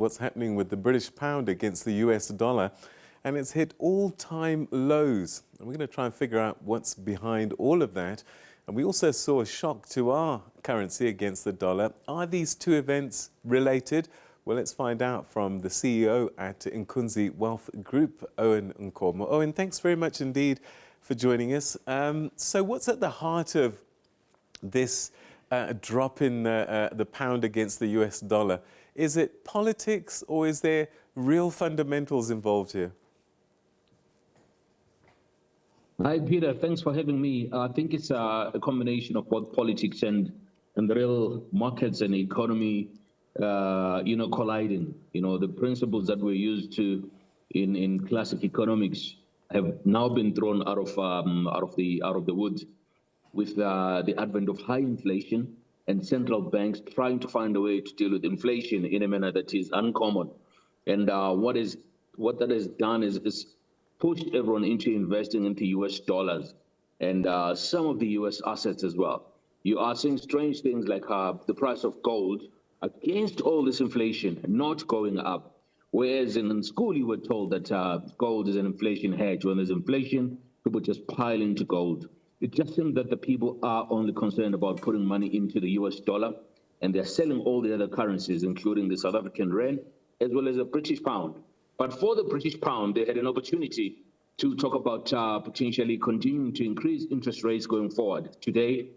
what's happening with the British pound against the US dollar, and it's hit all-time lows. And we're going to try and figure out what's behind all of that. And we also saw a shock to our currency against the dollar. Are these two events related? Well, let's find out from the CEO at Nkunzi Wealth Group, Owen Nkomo. Owen, thanks very much indeed for joining us. So what's at the heart of this drop in the pound against the US dollar? Is it politics or is there real fundamentals involved here? Hi, Peter. Thanks for having me. I think it's a combination of both politics and the real markets and economy, colliding. The principles that we're used to in classic economics have now been thrown out of the woods with the advent of high inflation and central banks trying to find a way to deal with inflation in a manner that is uncommon. And what that has done is pushed everyone into investing into US dollars and some of the US assets as well. You are seeing strange things like the price of gold against all this inflation not going up. Whereas in school you were told that gold is an inflation hedge. When there's inflation, people just pile into gold. It just seems that the people are only concerned about putting money into the US dollar, and they're selling all the other currencies, including the South African rand, as well as the British pound. But for the British pound, they had an opportunity to talk about potentially continuing to increase interest rates going forward today,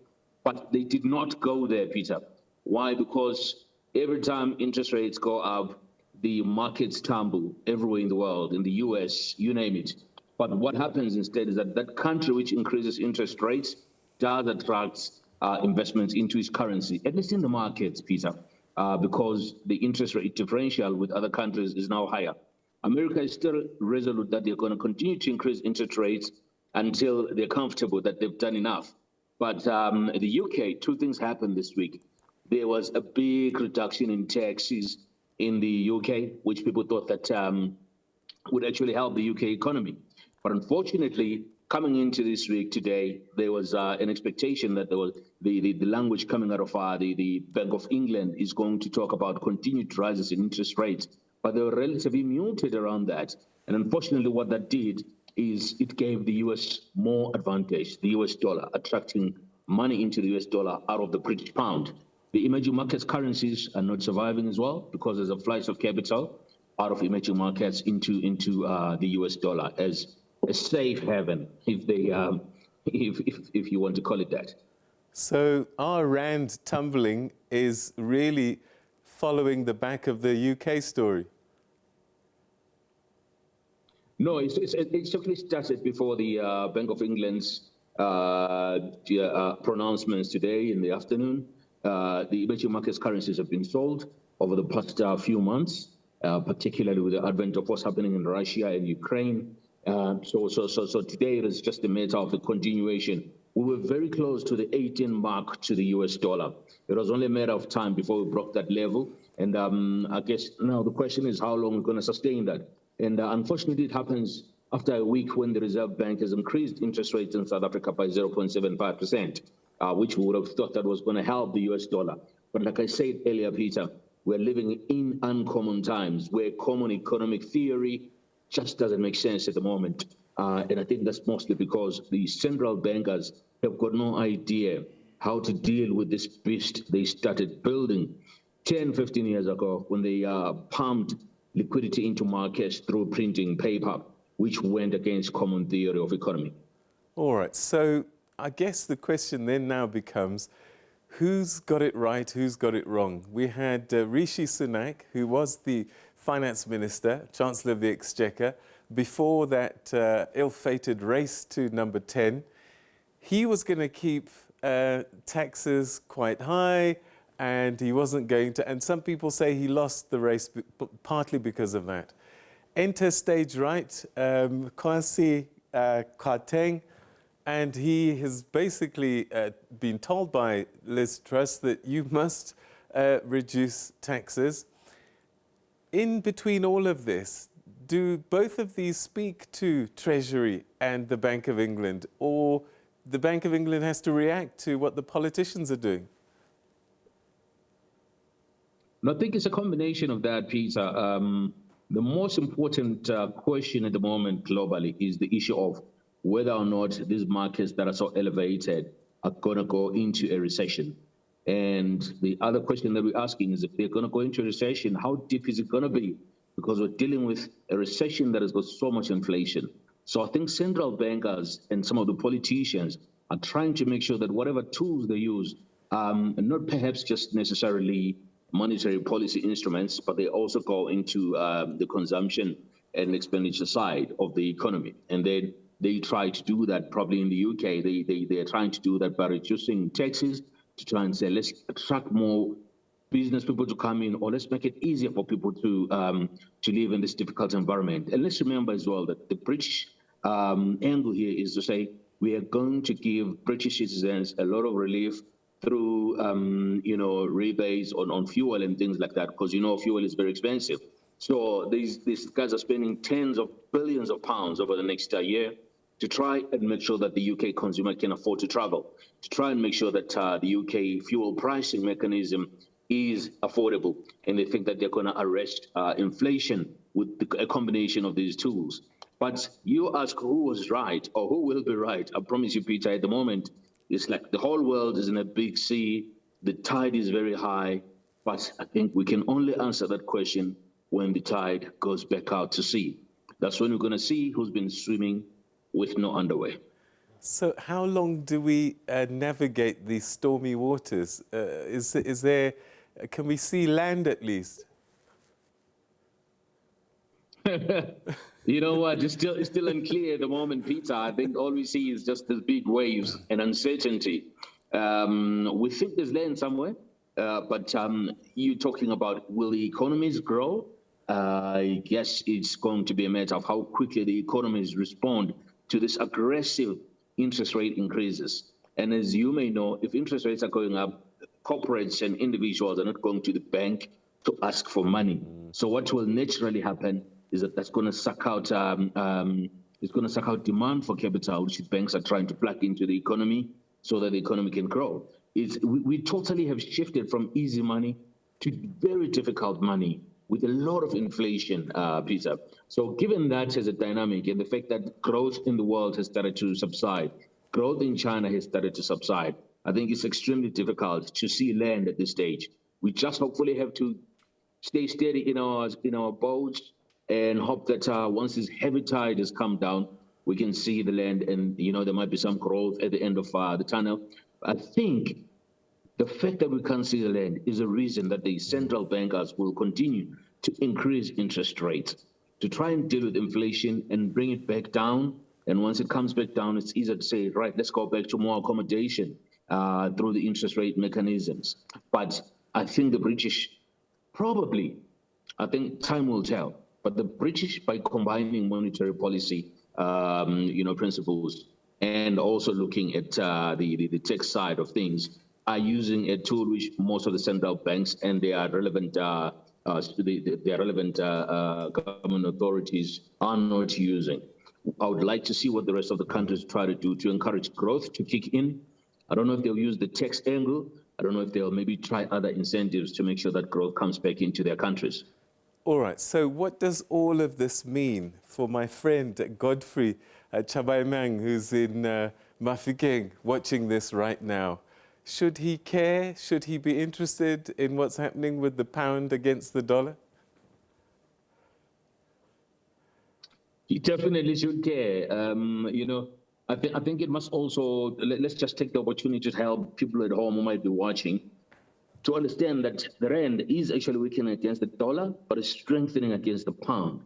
but they did not go there, Peter. Why? Because every time interest rates go up, the markets tumble everywhere in the world, in the US, you name it. But what happens instead is that that country which increases interest rates does attract investments into its currency, at least in the markets, Peter, because the interest rate differential with other countries is now higher. America is still resolute that they're going to continue to increase interest rates until they're comfortable that they've done enough. But the UK, two things happened this week. There was a big reduction in taxes in the UK, which people thought that would actually help the UK economy. But unfortunately, coming into this week today, there was an expectation that there was the language coming out of the Bank of England is going to talk about continued rises in interest rates. But they were relatively muted around that. And unfortunately, what that did is it gave the US more advantage, the US dollar, attracting money into the US dollar out of the British pound. The emerging markets currencies are not surviving as well because there's a flight of capital out of emerging markets into the US dollar as a safe haven, if you want to call it that. So our rand tumbling is really following the back of the UK story? No, it's actually started before the Bank of England's pronouncements today in the afternoon. The emerging markets currencies have been sold over the past few months, particularly with the advent of what's happening in Russia and Ukraine. So today it is just a matter of the continuation. We were very close to the 18 mark to the US dollar. It was only a matter of time before we broke that level. And I guess now the question is how long we're going to sustain that. And unfortunately, it happens after a week when the Reserve Bank has increased interest rates in South Africa by 0.75%, which we would have thought that was going to help the US dollar. But like I said earlier, Peter, we're living in uncommon times where common economic theory just doesn't make sense at the moment. And I think that's mostly because the central bankers have got no idea how to deal with this beast they started building 10, 15 years ago when they pumped liquidity into markets through printing paper, which went against common theory of economy. All right, so I guess the question then now becomes, who's got it right, who's got it wrong? We had Rishi Sunak, who was the finance minister, Chancellor of the Exchequer, before that ill-fated race to number 10. He was going to keep taxes quite high, and he wasn't going to, and some people say he lost the race partly because of that. Enter stage right, Kwasi Kwarteng, and he has basically been told by Liz Truss that you must reduce taxes. In between all of this, do both of these speak to Treasury and the Bank of England, or the Bank of England has to react to what the politicians are doing? And I think it's a combination of that, Peter. The most important question at the moment globally is the issue of whether or not these markets that are so elevated are going to go into a recession. And the other question that we're asking is, if they're going to go into a recession, how deep is it going to be? Because we're dealing with a recession that has got so much inflation. So I think central bankers and some of the politicians are trying to make sure that whatever tools they use, not perhaps just necessarily monetary policy instruments, but they also go into the consumption and expenditure side of the economy. And then they try to do that probably in the UK. They are trying to do that by reducing taxes to try and say, let's attract more business people to come in, or let's make it easier for people to live in this difficult environment. And let's remember as well that the British angle here is to say, we are going to give British citizens a lot of relief through, rebates on fuel and things like that, because, fuel is very expensive. So these guys are spending tens of billions of pounds over the next year to try and make sure that the UK consumer can afford to travel, to try and make sure that the UK fuel pricing mechanism is affordable. And they think that they're going to arrest inflation with a combination of these tools. But you ask who was right or who will be right. I promise you, Peter, at the moment, it's like the whole world is in a big sea. The tide is very high. But I think we can only answer that question when the tide goes back out to sea. That's when we're going to see who's been swimming with no underwear. So how long do we navigate these stormy waters? Is there, can we see land at least? You know what? It's still unclear at the moment, Peter. I think all we see is just these big waves and uncertainty. We think there's land somewhere, but you're talking about, will the economies grow? I guess it's going to be a matter of how quickly the economies respond to this aggressive interest rate increases. And as you may know, if interest rates are going up, corporates and individuals are not going to the bank to ask for money. So what will naturally happen is that that's going to suck out demand for capital, which banks are trying to plug into the economy so that the economy can grow. We totally have shifted from easy money to very difficult money with a lot of inflation, Peter. So given that as a dynamic and the fact that growth in the world has started to subside, growth in China has started to subside, I think it's extremely difficult to see land at this stage. We just hopefully have to stay steady in our boats and hope that once this heavy tide has come down, we can see the land and, there might be some growth at the end of the tunnel. I think the fact that we can't see the land is a reason that the central bankers will continue to increase interest rates to try and deal with inflation and bring it back down. And once it comes back down, it's easier to say, right, let's go back to more accommodation through the interest rate mechanisms. But I think the British probably, I think time will tell. But the British, by combining monetary policy, principles, and also looking at the tech side of things, are using a tool which most of the central banks and their relevant government authorities are not using. I would like to see what the rest of the countries try to do to encourage growth to kick in. I don't know if they'll use the tax angle. I don't know if they'll maybe try other incentives to make sure that growth comes back into their countries. All right, so what does all of this mean for my friend Godfrey Chabaimang, who's in Mafikeng, watching this right now? Should he care? Should he be interested in what's happening with the pound against the dollar? He definitely should care. I think it must also, let's just take the opportunity to help people at home who might be watching to understand that the rand is actually weakening against the dollar, but it's strengthening against the pound,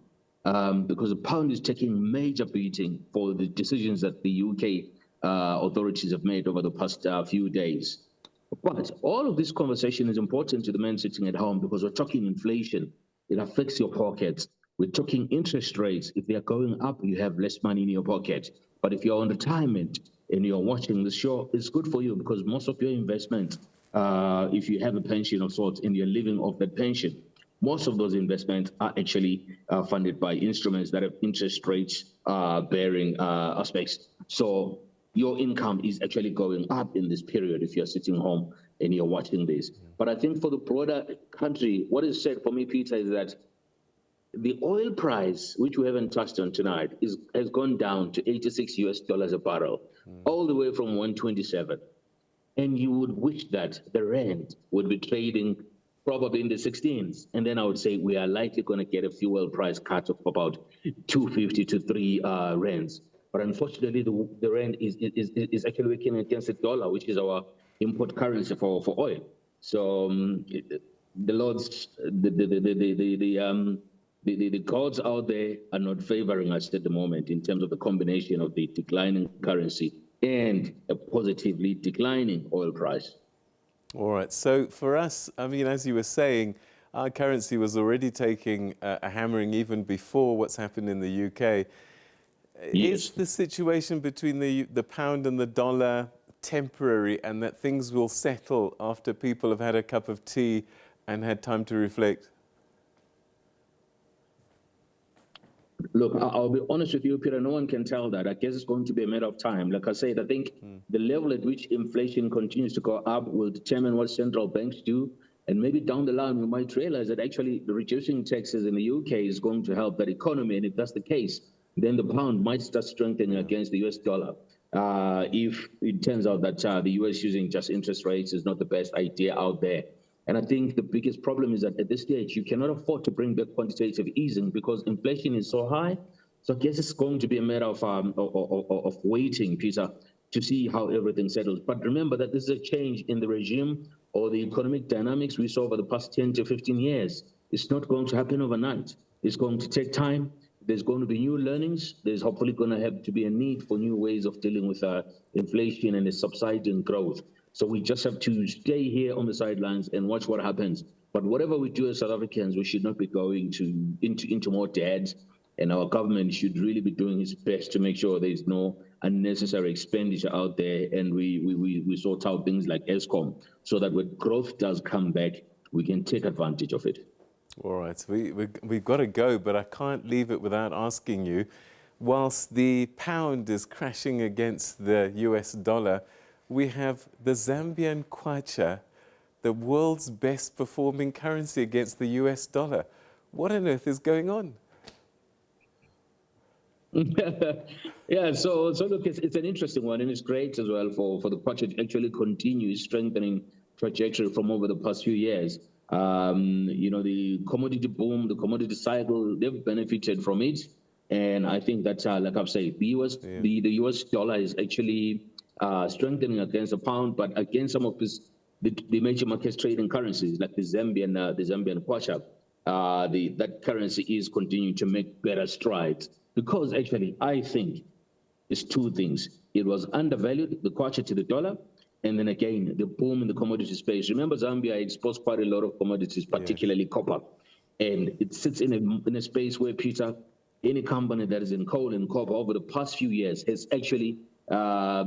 because the pound is taking major beating for the decisions that the UK authorities have made over the past few days. But all of this conversation is important to the men sitting at home because we're talking inflation. It affects your pockets. We're talking interest rates. If they are going up, you have less money in your pocket. But if you're on retirement and you're watching the show, it's good for you because most of your investments, if you have a pension of sorts and you're living off that pension, most of those investments are actually funded by instruments that have interest rates bearing aspects. So your income is actually going up in this period if you're sitting home and you're watching this. But I think for the broader country, what is said for me, Peter, is that the oil price, which we haven't touched on tonight, has gone down to $86 a barrel, all the way from 127. And you would wish that the rand would be trading probably in the 16s. And then I would say we are likely going to get a fuel price cut of about 250 to 3 rands. But unfortunately, the rand is actually working against the dollar, which is our import currency for oil. So the Lord's the gods out there are not favoring us at the moment in terms of the combination of the declining currency and a positively declining oil price. All right. So for us, I mean, as you were saying, our currency was already taking a hammering even before what's happened in the UK. Yes. Is the situation between the pound and the dollar temporary, and that things will settle after people have had a cup of tea and had time to reflect? Look, I'll be honest with you, Peter, no one can tell that. I guess it's going to be a matter of time. Like I said, I think the level at which inflation continues to go up will determine what central banks do. And maybe down the line, we might realize that actually reducing taxes in the UK is going to help that economy. And if that's the case, then the pound might start strengthening against the US dollar. If it turns out that the US using just interest rates is not the best idea out there. And I think the biggest problem is that at this stage, you cannot afford to bring back quantitative easing because inflation is so high. So I guess it's going to be a matter of waiting, Peter, to see how everything settles. But remember that this is a change in the regime or the economic dynamics we saw over the past 10 to 15 years. It's not going to happen overnight. It's going to take time. There's going to be new learnings. There's hopefully going to have to be a need for new ways of dealing with inflation and the subsiding growth. So we just have to stay here on the sidelines and watch what happens. But whatever we do as South Africans, we should not be going into more debt. And our government should really be doing its best to make sure there's no unnecessary expenditure out there. And we sort out things like ESCOM so that when growth does come back, we can take advantage of it. All right, we've got to go, but I can't leave it without asking you, whilst the pound is crashing against the US dollar, we have the Zambian kwacha, the world's best performing currency against the US dollar. What on earth is going on? Yeah, so look, it's an interesting one, and it's great as well for the kwacha to actually continue strengthening trajectory from over the past few years. The commodity boom, the commodity cycle, they've benefited from it. And I think that, like I've said, the US dollar is actually strengthening against the pound, but against some of the major markets trading currencies like the Zambian kwacha, that currency is continuing to make better strides because actually I think it's two things. It was undervalued, the kwacha to the dollar, and then again the boom in the commodity space. Remember, Zambia exports quite a lot of commodities, particularly copper, and it sits in a space where, Peter, any company that is in coal and copper over the past few years has actually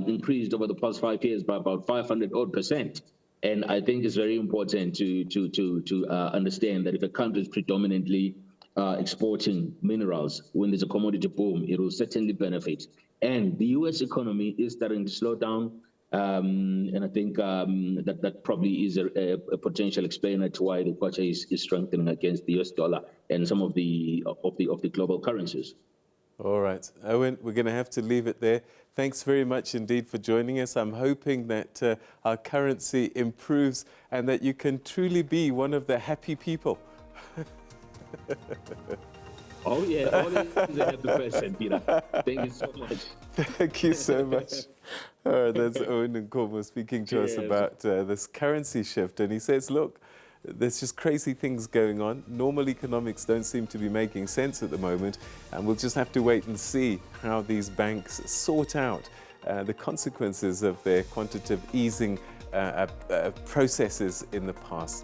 increased over the past 5 years by about 500% And I think it's very important to understand that if a country is predominantly exporting minerals, when there's a commodity boom, it will certainly benefit. And the U.S. economy is starting to slow down, and I think that probably is a potential explainer to why the kwacha is strengthening against the U.S. dollar and some of the global currencies. All right, Owen, we're going to have to leave it there. Thanks very much indeed for joining us. I'm hoping that our currency improves and that you can truly be one of the happy people. Oh, yeah, always a happy person, Peter. Thank you so much. Thank you so much. All right, that's Owen Nkomo speaking to us about this currency shift. And he says, look, there's just crazy things going on. Normal economics don't seem to be making sense at the moment, and we'll just have to wait and see how these banks sort out the consequences of their quantitative easing processes in the past.